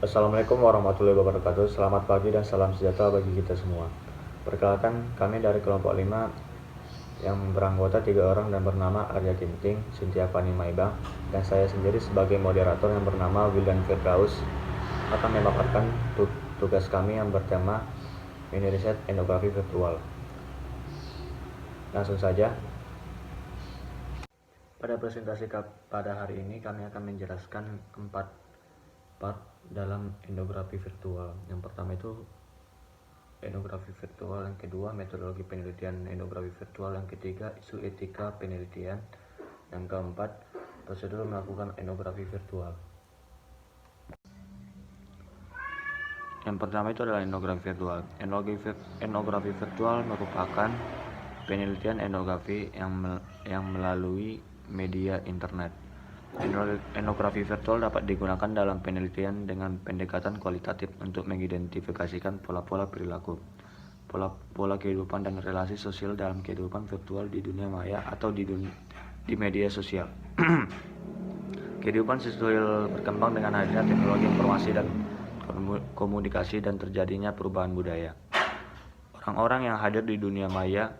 Assalamualaikum warahmatullahi wabarakatuh. Selamat pagi dan salam sejahtera bagi kita semua. Perkenalkan, kami dari kelompok 5 yang beranggota 3 orang dan bernama Arya Ginting, Cynthia Fani Maibang, dan saya sendiri sebagai moderator yang bernama Wildan Firdaus akan memaparkan tugas kami yang bertema mini riset etnografi virtual. Langsung saja. Pada presentasi pada hari ini kami akan menjelaskan 4 part dalam etnografi virtual. Yang pertama itu etnografi virtual, yang kedua metodologi penelitian etnografi virtual, yang ketiga isu etika penelitian, yang keempat prosedur melakukan etnografi virtual. Yang pertama itu adalah etnografi virtual. Etnografi virtual merupakan penelitian etnografi yang melalui media internet. Etnografi virtual dapat digunakan dalam penelitian dengan pendekatan kualitatif untuk mengidentifikasikan pola-pola perilaku, pola kehidupan dan relasi sosial dalam kehidupan virtual di dunia maya atau di media sosial. Kehidupan sosial berkembang dengan hadirnya teknologi informasi dan komunikasi dan terjadinya perubahan budaya. Orang-orang yang hadir di dunia maya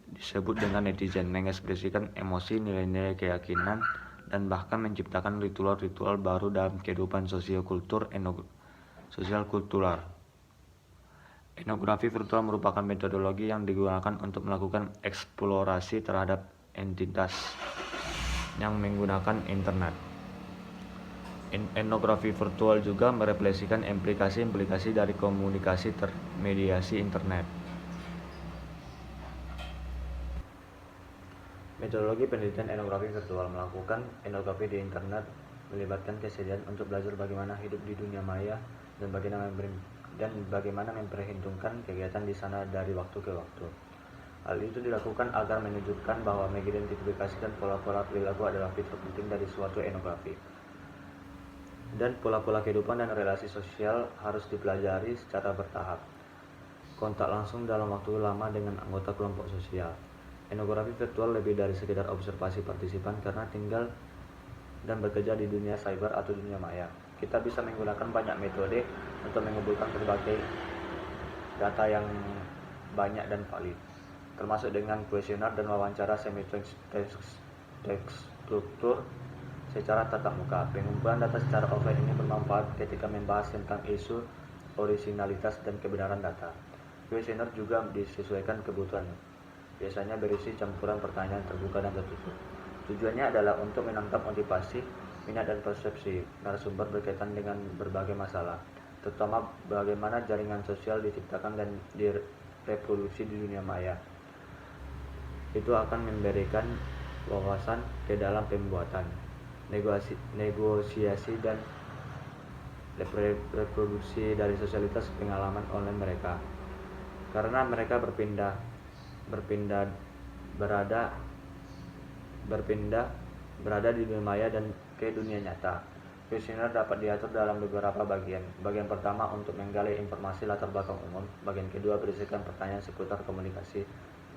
disebut dengan netizen, mengekspresikan emosi, nilai-nilai keyakinan, dan bahkan menciptakan ritual-ritual baru dalam kehidupan sosial kultural. Etnografi virtual merupakan metodologi yang digunakan untuk melakukan eksplorasi terhadap entitas yang menggunakan internet. Etnografi virtual juga merefleksikan implikasi-implikasi dari komunikasi termediasi internet. Metodologi penelitian etnografi virtual melakukan etnografi di internet melibatkan kesediaan untuk belajar bagaimana hidup di dunia maya dan bagaimana memperhitungkan kegiatan di sana dari waktu ke waktu. Hal itu dilakukan agar menunjukkan bahwa mengidentifikasikan pola-pola perilaku adalah fitur penting dari suatu etnografi. Dan pola-pola kehidupan dan relasi sosial harus dipelajari secara bertahap. Kontak langsung dalam waktu lama dengan anggota kelompok sosial. Etnografi virtual lebih dari sekedar observasi partisipan karena tinggal dan bekerja di dunia cyber atau dunia maya. Kita bisa menggunakan banyak metode untuk mengumpulkan berbagai data yang banyak dan valid, termasuk dengan kuesioner dan wawancara semi-terstruktur secara tatap muka. Pengumpulan data secara offline ini bermanfaat ketika membahas tentang isu originalitas dan kebenaran data. Kuesioner juga disesuaikan kebutuhan, biasanya berisi campuran pertanyaan terbuka dan tertutup. Tujuannya adalah untuk menangkap motivasi, minat dan persepsi narasumber berkaitan dengan berbagai masalah, terutama bagaimana jaringan sosial diciptakan dan direproduksi di dunia maya. Itu akan memberikan wawasan ke dalam pembuatan, negosiasi dan reproduksi dari sosialitas pengalaman online mereka. Karena mereka berada di dunia maya dan ke dunia nyata. Kuesioner dapat diatur dalam beberapa bagian. Bagian pertama untuk menggali informasi latar belakang umum. Bagian kedua berisikan pertanyaan seputar komunikasi,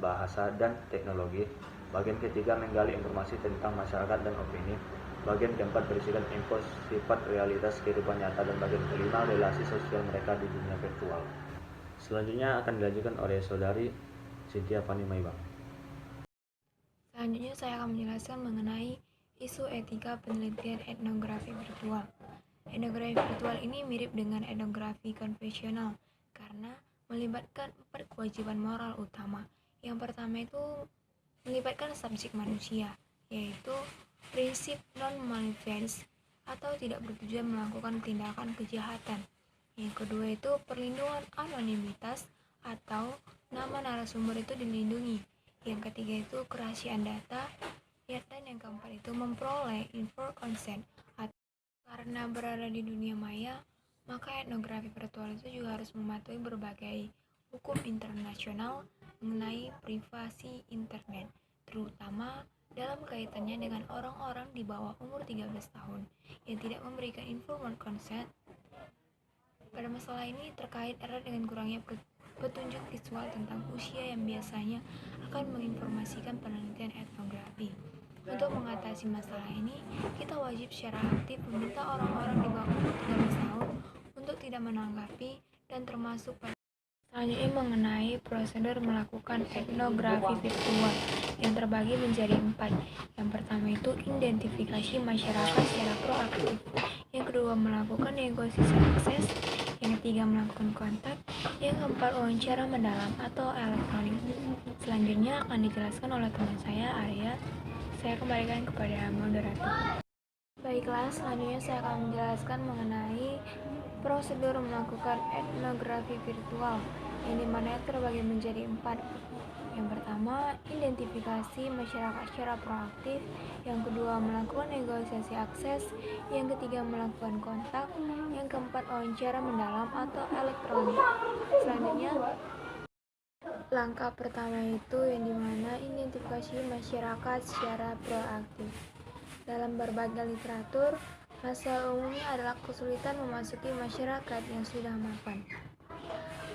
bahasa, dan teknologi. Bagian ketiga menggali informasi tentang masyarakat dan opini. Bagian keempat berisikan info sifat realitas kehidupan nyata, dan bagian kelima relasi sosial mereka di dunia virtual. Selanjutnya akan dilanjutkan oleh saudari Cynthia Fani Maibang. Selanjutnya saya akan menjelaskan mengenai isu etika penelitian etnografi virtual. Etnografi virtual ini mirip dengan etnografi konvensional karena melibatkan 4 kewajiban moral utama. Yang pertama itu melibatkan subjek manusia, yaitu prinsip non-malevolence atau tidak bertujuan melakukan tindakan kejahatan. Yang kedua itu perlindungan anonimitas atau nama narasumber itu dilindungi. Yang ketiga itu kerahasiaan data. Dan yang keempat itu memperoleh informed consent. Karena berada di dunia maya, maka etnografi virtual itu juga harus mematuhi berbagai hukum internasional mengenai privasi internet, terutama dalam kaitannya dengan orang-orang di bawah umur 13 tahun yang tidak memberikan informed consent. Pada masalah ini terkait erat dengan kurangnya petunjuk visual tentang usia yang biasanya akan menginformasikan penelitian etnografi. Untuk mengatasi masalah ini, kita wajib secara aktif meminta orang-orang di bawah umur 13 tahun tidak menanggapi dan termasuk selanjutnya mengenai prosedur melakukan etnografi virtual yang terbagi menjadi 4. Yang pertama itu identifikasi masyarakat secara proaktif. Yang kedua melakukan negosiasi akses. Yang ketiga melakukan kontak. Yang keempat wawancara mendalam atau elektronik. Selanjutnya akan dijelaskan oleh teman saya Arya. Saya kembalikan kepada moderator. Baiklah, selanjutnya saya akan menjelaskan mengenai prosedur melakukan etnografi virtual yang dimana terbagi menjadi 4. Yang pertama, identifikasi masyarakat secara proaktif. Yang kedua, melakukan negosiasi akses. Yang ketiga, melakukan kontak. Yang keempat, wawancara mendalam atau elektronik. Selanjutnya, langkah pertama itu yang dimana identifikasi masyarakat secara proaktif. Dalam berbagai literatur, masalah umumnya adalah kesulitan memasuki masyarakat yang sudah mapan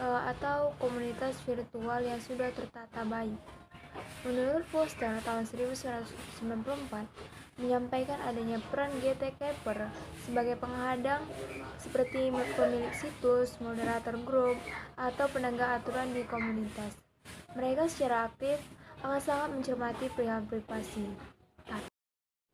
atau komunitas virtual yang sudah tertata baik. Menurut Foster tahun 1994 menyampaikan adanya peran gatekeeper sebagai penghadang seperti pemilik situs, moderator grup, atau penegak aturan di komunitas. Mereka secara aktif akan sangat mencermati perihal privasi.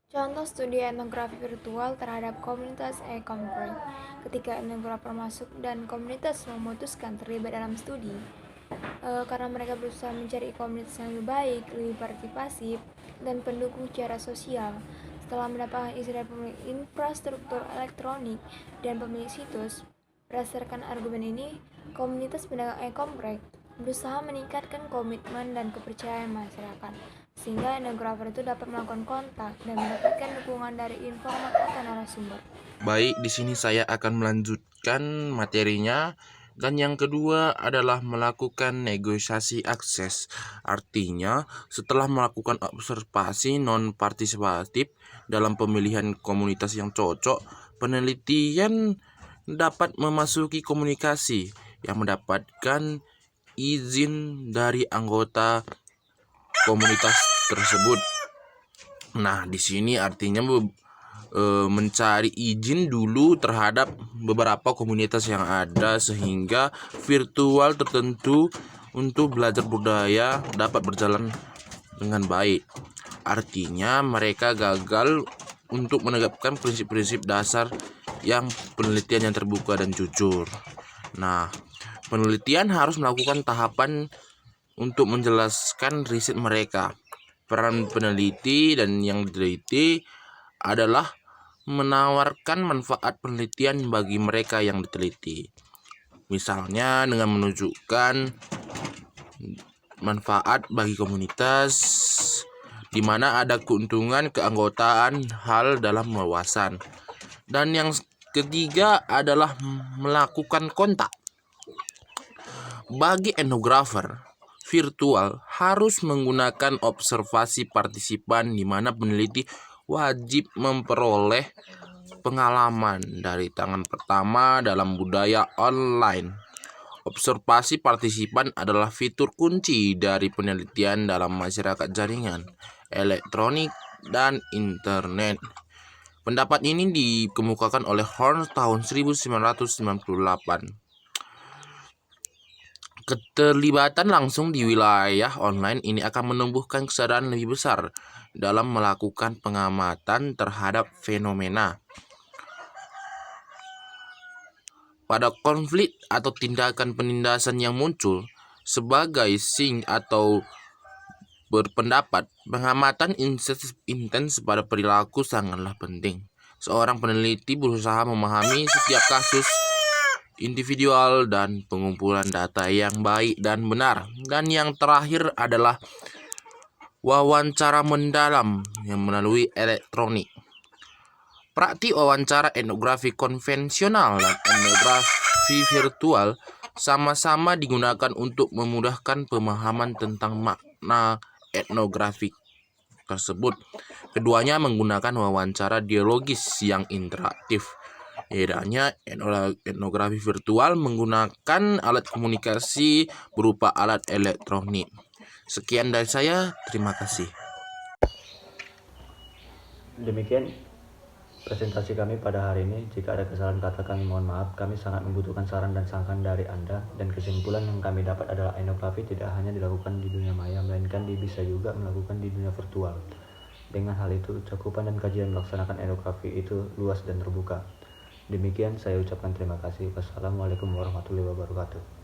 Contoh studi etnografi virtual terhadap komunitas e-commerce. Ketika etnografer masuk dan komunitas memutuskan terlibat dalam studi, karena mereka berusaha mencari komunitas yang lebih baik, lebih partisipasi, dan pendukung secara sosial. Setelah mendapatkan isi dari pemilik infrastruktur elektronik dan pemilik situs, berdasarkan argumen ini, komunitas pedagang e-commerce berusaha meningkatkan komitmen dan kepercayaan masyarakat, sehingga etnografer itu dapat melakukan kontak dan mendapatkan dukungan dari informan atau narasumber. Baik, di sini saya akan melanjutkan materinya. Dan yang kedua adalah melakukan negosiasi akses. Artinya, setelah melakukan observasi non-partisipatif dalam pemilihan komunitas yang cocok, penelitian dapat memasuki komunikasi yang mendapatkan izin dari anggota komunitas tersebut. Nah, di sini artinya mencari izin dulu terhadap beberapa komunitas yang ada sehingga virtual tertentu untuk belajar budaya dapat berjalan dengan baik. Artinya mereka gagal untuk menegakkan prinsip-prinsip dasar yang penelitian yang terbuka dan jujur. Nah, penelitian harus melakukan tahapan untuk menjelaskan riset mereka. Peran peneliti dan yang diteliti adalah menawarkan manfaat penelitian bagi mereka yang diteliti. Misalnya dengan menunjukkan manfaat bagi komunitas di mana ada keuntungan keanggotaan hal dalam wawasan. Dan yang ketiga adalah melakukan kontak. Bagi etnografer virtual harus menggunakan observasi partisipan di mana peneliti wajib memperoleh pengalaman dari tangan pertama dalam budaya online. Observasi partisipan adalah fitur kunci dari penelitian dalam masyarakat jaringan, elektronik, dan internet. Pendapat ini dikemukakan oleh Horn tahun 1998. Keterlibatan langsung di wilayah online ini akan menumbuhkan kesadaran lebih besar dalam melakukan pengamatan terhadap fenomena. Pada konflik atau tindakan penindasan yang muncul sebagai sing atau berpendapat, pengamatan intens pada perilaku sangatlah penting. Seorang peneliti berusaha memahami setiap kasus individual dan pengumpulan data yang baik dan benar. Dan yang terakhir adalah wawancara mendalam yang melalui elektronik. Praktik wawancara etnografi konvensional dan etnografi virtual sama-sama digunakan untuk memudahkan pemahaman tentang makna etnografi tersebut. Keduanya menggunakan wawancara dialogis yang interaktif. Bedanya, etnografi virtual menggunakan alat komunikasi berupa alat elektronik. Sekian dari saya, terima kasih. Demikian presentasi kami pada hari ini. Jika ada kesalahan kata kami mohon maaf. Kami sangat membutuhkan saran dan sangkaan dari Anda. Dan kesimpulan yang kami dapat adalah etnografi tidak hanya dilakukan di dunia maya, melainkan bisa juga melakukan di dunia virtual. Dengan hal itu, cakupan dan kajian melaksanakan etnografi itu luas dan terbuka. Demikian saya ucapkan terima kasih. Wassalamualaikum warahmatullahi wabarakatuh.